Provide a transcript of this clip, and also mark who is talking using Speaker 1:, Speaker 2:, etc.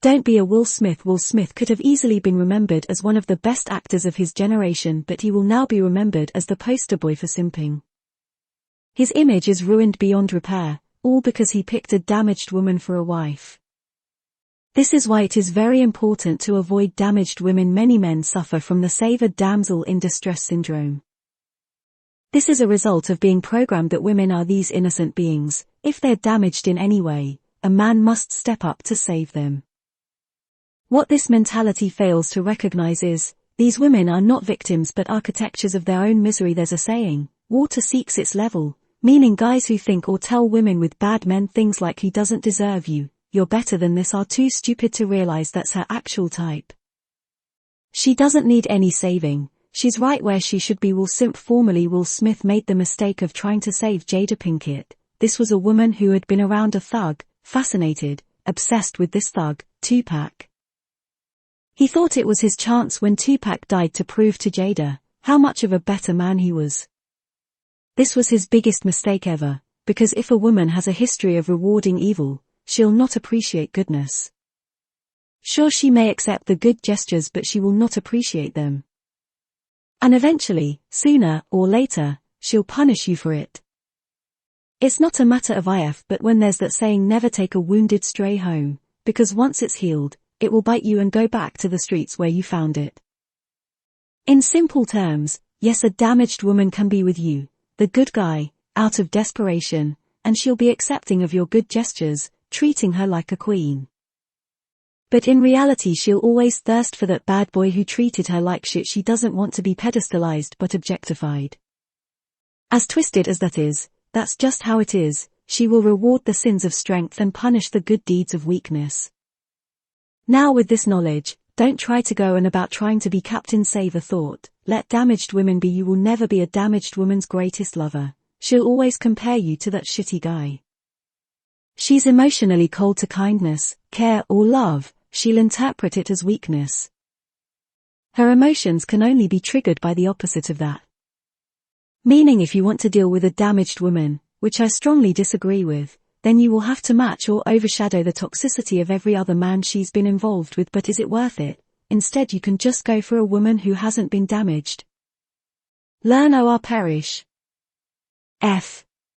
Speaker 1: Don't be a Will Smith. Will Smith could have easily been remembered as one of the best actors of his generation, but he will now be remembered as the poster boy for simping. His image is ruined beyond repair, all because he picked a damaged woman for a wife. This is why it is very important to avoid damaged women. Many men suffer from the save a damsel in distress syndrome. This is a result of being programmed that women are these innocent beings. If they're damaged in any way, a man must step up to save them. What this mentality fails to recognize is, these women are not victims but architectures of their own misery. There's a saying, water seeks its level, meaning guys who think or tell women with bad men things like he doesn't deserve you, you're better than this, are too stupid to realize that's her actual type. She doesn't need any saving, she's right where she should be. Will Simp. Formerly Will Smith made the mistake of trying to save Jada Pinkett. This was a woman who had been around a thug, fascinated, obsessed with this thug, Tupac. He thought it was his chance when Tupac died to prove to Jada how much of a better man he was. This was his biggest mistake ever, because if a woman has a history of rewarding evil, she'll not appreciate goodness. Sure, she may accept the good gestures, but she will not appreciate them. And eventually, sooner or later, she'll punish you for it. It's not a matter of if, but when. There's that saying, never take a wounded stray home, because once it's healed, it will bite you and go back to the streets where you found it. In simple terms, yes, a damaged woman can be with you, the good guy, out of desperation, and she'll be accepting of your good gestures, treating her like a queen. But in reality she'll always thirst for that bad boy who treated her like shit. She doesn't want to be pedestalized but objectified. As twisted as that is, that's just how it is. She will reward the sins of strength and punish the good deeds of weakness. Now with this knowledge, don't try to go and about trying to be Captain Save a Thought. Let damaged women be. You will never be a damaged woman's greatest lover. She'll always compare you to that shitty guy. She's emotionally cold to kindness, care or love. She'll interpret it as weakness. Her emotions can only be triggered by the opposite of that. Meaning if you want to deal with a damaged woman, which I strongly disagree with, then you will have to match or overshadow the toxicity of every other man she's been involved with. But is it worth it? Instead you can just go for a woman who hasn't been damaged. Learn or perish. F.